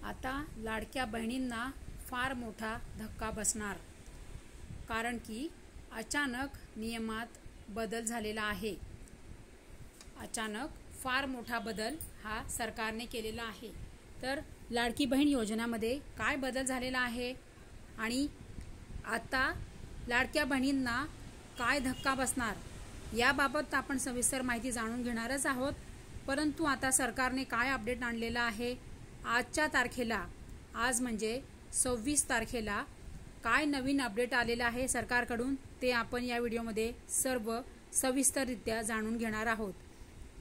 आता लाडक्या बहिणींना फार मोठा धक्का बसणार, कारण की अचानक नियमात बदल झालेला आहे। अचानक फार मोठा बदल हा सरकारने केलेला आहे। तर लाडकी बहीण योजनामध्ये काय बदल झालेला आहे आणि आता लाडक्या बहिणींना काय धक्का बसणार याबाबत आपण सविस्तर माहिती जाणून घेणारच आहोत। परंतु आता सरकारने काय अपडेट आणलेला आहे, आजच्या तारखेला, आज म्हणजे 26 तारखेला काय नवीन अपडेट आलेला आहे सरकारकडून, ते आपण या व्हिडिओमध्ये सर्व सविस्तररित्या जाणून घेणार आहोत।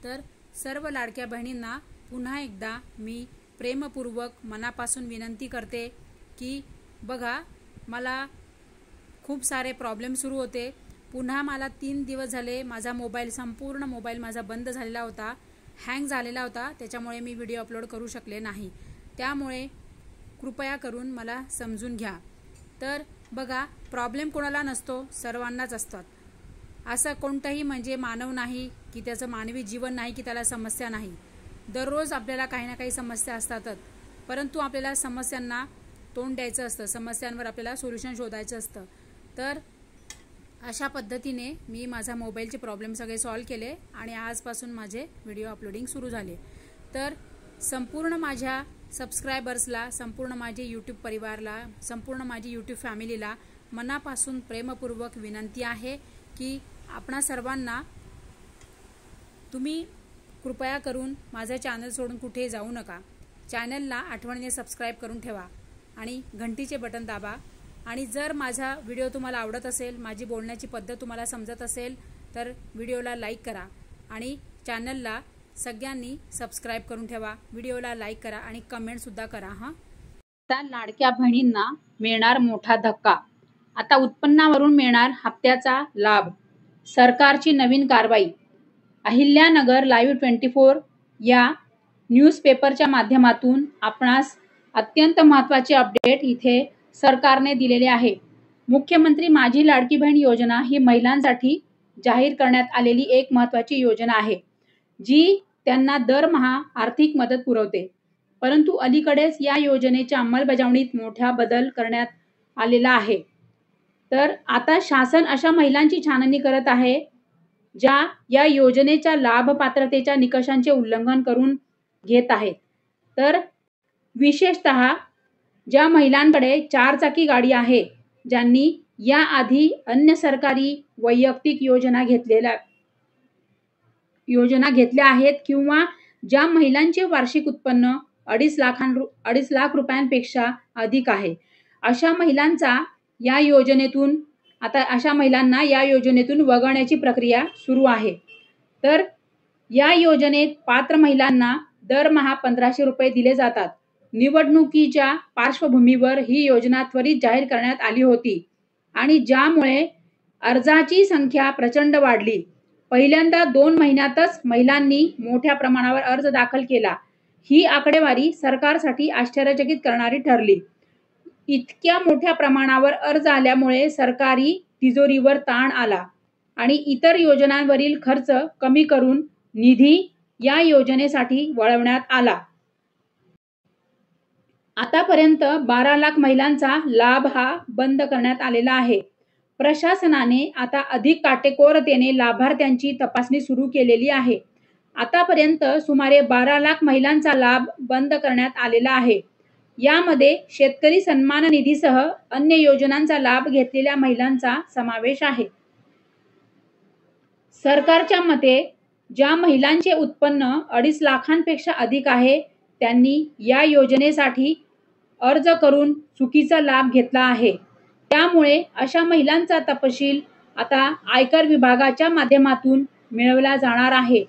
तर सर्व लाडक्या बहिणींना पुन्हा एकदा मी प्रेमपूर्वक मनापासून विनंती करते की बघा, मला खूप सारे प्रॉब्लेम सुरू होते। पुन्हा मला 3 दिवस झाले माझा संपूर्ण मोबाईल माझा बंद झालेला होता, हँग झालेला होता, त्याच्यामुळे मी व्हिडिओ अपलोड करू शकले नाही। त्यामुळे कृपया करून मला समजून घ्या। तर बघा, प्रॉब्लेम कोणाला नसतो, सर्वांनाच असतात। असं कोणतंही म्हणजे मानव नाही की त्याचं मानवी जीवन नाही की त्याला समस्या नाही। दररोज आपल्याला काही ना काही समस्या असतातच, परंतु आपल्याला समस्यांना तोंड द्यायचं असतं, समस्यांवर आपल्याला सोल्युशन शोधायचं असतं। तर अशा पद्धतीने मी माझा मोबाईलचे प्रॉब्लेम सगळे सॉल्व केले आणि आजपासून माझे व्हिडिओ अपलोडिंग सुरू झाले। तर संपूर्ण माझ्या सबस्क्रायबर्सला, संपूर्ण माझे यूट्यूब परिवारला, संपूर्ण माझी यूट्यूब फॅमिलीला मनापासून प्रेमपूर्वक विनंती आहे की आपणा सर्वांना तुम्ही कृपया करून माझं चॅनल सोडून कुठे जाऊ नका। चॅनलला आठवणीने सबस्क्राइब करून ठेवा आणि घंटीचे बटन दाबा। आणि जर माझा व्हिडिओ तुम्हाला आवडत असेल, माझी बोलण्याची पद्धत तुम्हाला समजत असेल, तर व्हिडिओला लाईक करा आणि चॅनलला सगळ्यांनी सबस्क्राइब करून ठेवा। व्हिडिओला लाईक करा आणि कमेंट सुद्धा करा। आता लाडक्या बहिणींना मिळणार मोठा धक्का। आता उत्पन्नावरून मिळणार हप्त्याचा लाभ, सरकारची नवीन कारवाई। अहिल्यानगर लाईव्ह 24 या न्यूजपेपरच्या माध्यमातून आपणास अत्यंत महत्त्वाचे अपडेट इथे सरकारने दिलेले आहे। मुख्यमंत्री माझी लाडकी बहीण योजना ही महिलांसाठी जाहीर करण्यात आलेली एक महत्त्वाची योजना आहे, जी त्यांना दरमहा आर्थिक मदत पुरवते। परंतु अलीकडेच या योजनेच्या अंमलबजावणीत मोठा बदल करण्यात आलेला आहे। तर आता शासन अशा महिलांची छाननी करत आहे ज्या या योजनेच्या लाभ पात्रतेच्या निकषांचे उल्लंघन करून घेत आहेत। तर विशेषतः ज्या महिलांकडे 4 चाकी गाडी आहे, ज्यांनी या आधी अन्य सरकारी वैयक्तिक योजना घेतल्या आहेत, किंवा ज्या महिलांचे वार्षिक उत्पन्न 2.5 लाख रुपयांपेक्षा अधिक आहे, अशा महिलांना या योजनेतून वगळण्याची प्रक्रिया सुरू आहे। तर या योजनेत पात्र महिलांना दरमहा 1500 रुपये दिले जातात। निवडणुकीच्या पार्श्वभूमीवर ही योजना त्वरित जाहीर करण्यात आली होती आणि ज्यामुळे अर्जाची संख्या प्रचंड वाढली। पहिल्यांदा 2 महिन्यातच महिलांनी मोठ्या प्रमाणावर अर्ज दाखल केला। ही आकडेवारी सरकारसाठी आश्चर्यचकित करणारी ठरली। इतक्या मोठ्या प्रमाणावर अर्ज आल्यामुळे सरकारी तिजोरीवर ताण आला आणि इतर योजनांवरील खर्च कमी करून निधी या योजनेसाठी वळवण्यात आला। आतापर्यंत 12 लाख महिलांचा लाभ हा बंद करण्यात आलेला आहे। प्रशासनाने आता अधिक काटेकोरतेने लाभार्थ्यांची तपासणी सुरू केलेली आहे। आतापर्यंत सुमारे 12 लाख महिलांचा लाभ बंद करण्यात आलेला आहे। यामध्ये शेतकरी सन्मान निधीसह अन्य योजनांचा लाभ घेतलेल्या महिलांचा समावेश आहे। सरकारच्या मते ज्या महिलांचे उत्पन्न 2.5 लाखांपेक्षा अधिक आहे, त्यांनी या योजनेसाठी अर्ज करून चुकीचा लाभ घेतला आहे। त्यामुळे अशा महिलांचा तपशील आता आयकर विभागाच्या माध्यमातून मिळवला जाणार आहे।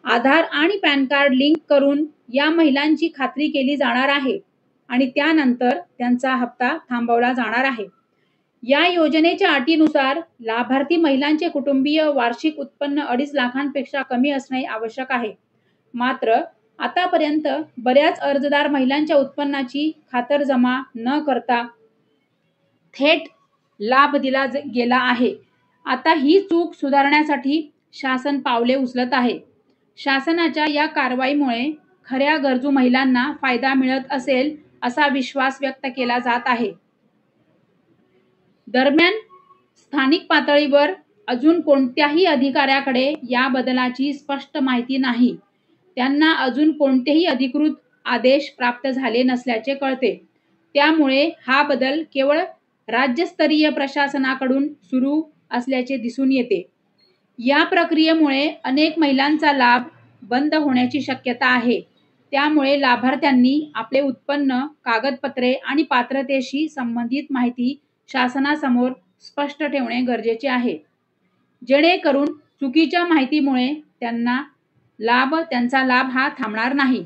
आधार आणि पॅन कार्ड लिंक करून या महिलांची खात्री केली जाणार आहे आणि त्यानंतर त्यांचा हप्ता थांबवला जाणार आहे। या योजनेच्या अटीनुसार लाभार्थी महिलांचे कुटुंबीय वार्षिक उत्पन्न 2.5 लाखांपेक्षा कमी असणे आवश्यक आहे। मात्र आतापर्यंत बऱ्याच अर्जदार महिलांच्या उत्पन्नाची खातरजमा न करता थेट लाभ दिला गेला आहे। आता ही चूक सुधारण्यासाठी शासन पावले उचलत आहे। शासनाच्या या कारवाईमुळे खऱ्या गरजू महिलांना फायदा मिळत असेल, असा विश्वास व्यक्त केला जात आहे। दरम्यान स्थानिक पातळीवर अजून कोणत्याही अधिकाऱ्याकडे या बदलाची स्पष्ट माहिती नाही। त्यांना अजून कोणतेही अधिकृत आदेश प्राप्त झाले नसल्याचे कळते। त्यामुळे हा बदल केवळ राज्यस्तरीय प्रशासनाकडून सुरू असल्याचे दिसून येते। या प्रक्रियेमुळे अनेक महिलांचा लाभ बंद होण्याची शक्यता आहे। त्यामुळे लाभार्थ्यांनी आपले उत्पन्न, कागदपत्रे आणि पात्रतेशी संबंधित माहिती शासनासमोर स्पष्ट ठेवणे गरजेचे आहे, जेणेकरून चुकीच्या माहितीमुळे त्यांचा लाभ हा थांबणार नाही।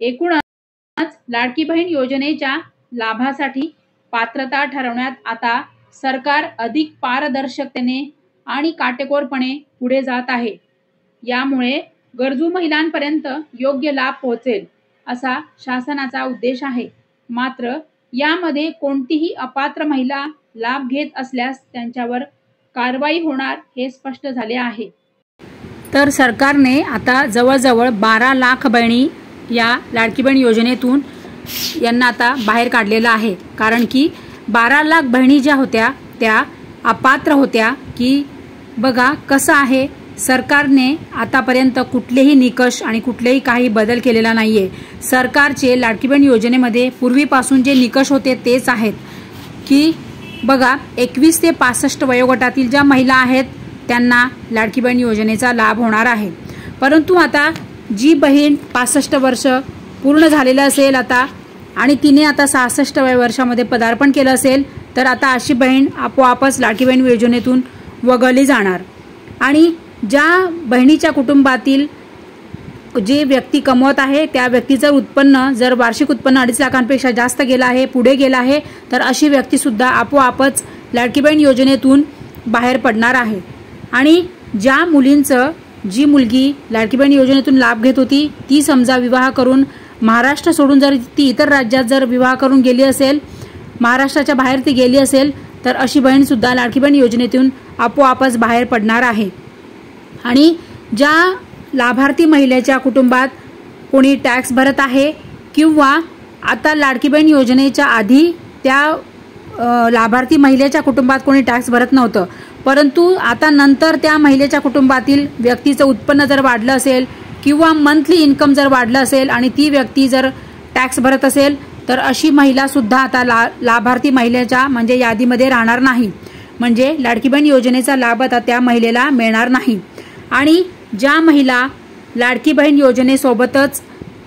एकूणच लाडकी बहीण योजनेच्या लाभासाठी पात्रता ठरवण्यात आता सरकार अधिक पारदर्शकतेने आणि काटेकोरपणे पुढे जात आहे। यामुळे गरजू महिलांपर्यंत योग्य लाभ पोहोचेल असा शासनाचा उद्देश आहे। मात्र यामध्ये कोणतीही अपात्र महिला लाभ घेत असल्यास त्यांच्यावर कारवाई होणार हे स्पष्ट झाले आहे। तर सरकारने आता जवळजवळ 12 लाख बहिणी या लाडकी बहीण योजनेतून यांना आता बाहेर काढलेलं आहे। कारण की 12 लाख बहिणी ज्या होत्या त्या अपात्र होत्या। की बघा कसं आहे, सरकारने आतापर्यंत कुठलेही निकष आणि कुठलेही काही बदल केलेला नाहीये। सरकारचे लाडकी बहीण योजनेमध्ये पूर्वीपासून जे निकष होते तेच आहेत। की बघा 21 ते 65 वयोगटातील ज्या महिला आहेत त्यांना लाडकी बहीण योजनेचा लाभ होणार आहे। परंतु आता जी बहीण 65 वर्ष पूर्ण झालेलं असेल आता आणि तिने आता 66व्या वर्षामध्ये पदार्पण केलं असेल तर आता अशी बहीण आपोआपच लाडकी बहीण योजनेतून वगळली जाणार। आणि ज्या बहिणीच्या कुटुंबातील जे व्यक्ती कमवत आहे त्या व्यक्तीचं उत्पन्न जर वार्षिक उत्पन्न 2.5 लाखांपेक्षा जास्त गेलं आहे, पुढे गेलं आहे, तर अशी व्यक्ती सुद्धा आपोआपच लाडकी बहीण योजनेतून बाहेर पडणार आहे। आणि ज्या मुलींचं जी मुलगी लाडकी बहीण योजनेतून लाभ घेत होती ती समजा विवाह करून महाराष्ट्र सोडून जर ती इतर राज्यात जर विवाह करून गेली असेल, महाराष्ट्राच्या बाहेर ती गेली असेल, तर अशी बहीण सुद्धा लाडकी बहीण योजनेतून आपोआपच बाहेर पडणार आहे। आणि ज्या लाभार्थी महिलेच्या कुटुंबात कोणी टॅक्स भरत आहे किंवा आता लाडकी बहीण योजनेच्या आधी त्या लाभार्थी महिलेच्या कुटुंबात कोणी टॅक्स भरत नव्हतं, परंतु आता नंतर त्या महिलेच्या कुटुंबातील व्यक्तीचं उत्पन्न जर वाढलं असेल किंवा मंथली इन्कम जर वाढलं असेल आणि ती व्यक्ती जर टॅक्स भरत असेल तर अशी महिला सुद्धा आता लाभार्थी महिलेच्या म्हणजे यादीमध्ये राहणार नाही। म्हणजे लाडकी बहीण योजनेचा लाभ आता त्या महिलेला मिळणार नाही। आणि ज्या महिला लाडकी बहीण योजनेसोबतच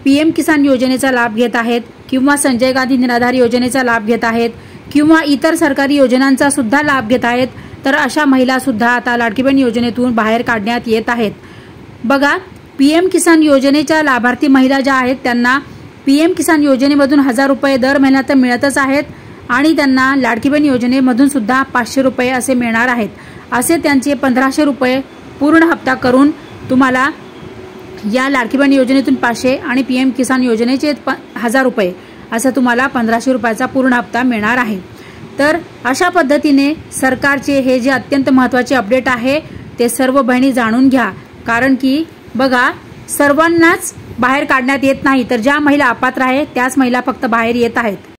PM किसान योजनेचा लाभ घेत आहेत किंवा संजय गांधी निराधार योजनेचा लाभ घेत आहेत किंवा इतर सरकारी योजनांचा सुद्धा लाभ घेत आहेत, तर अशा महिला सुद्धा आता लाडकी बहीण योजनेतून बाहेर काढण्यात येत आहेत। बघा PM किसान योजनेच्या लाभार्थी महिला ज्या आहेत त्यांना PM किसान योजनेमधून 1000 रुपये दर महिन्यात मिळतच आहेत आणि त्यांना लाडकी बहीण योजनेमधून सुद्धा 500 रुपये असे मिळणार आहेत। असे त्यांचे 1500 रुपये पूर्ण हप्ता करून तुम्हाला या लाडकी बहीण योजनेतून 500 आणि PM किसान योजनेचे 1000 रुपये असं तुम्हाला 1500 रुपयाचा पूर्ण हप्ता मिळणार आहे। तर अशा पद्धतीने सरकारचे हे जे अत्यंत महत्त्वाचे अपडेट आहे ते सर्व बहिणी जाणून घ्या। कारण की बघा सर्वांनाच बाहेर काढण्यात येत नाही, तर ज्या महिला अपात्र आहेत त्याच महिला फक्त बाहेर येत आहेत।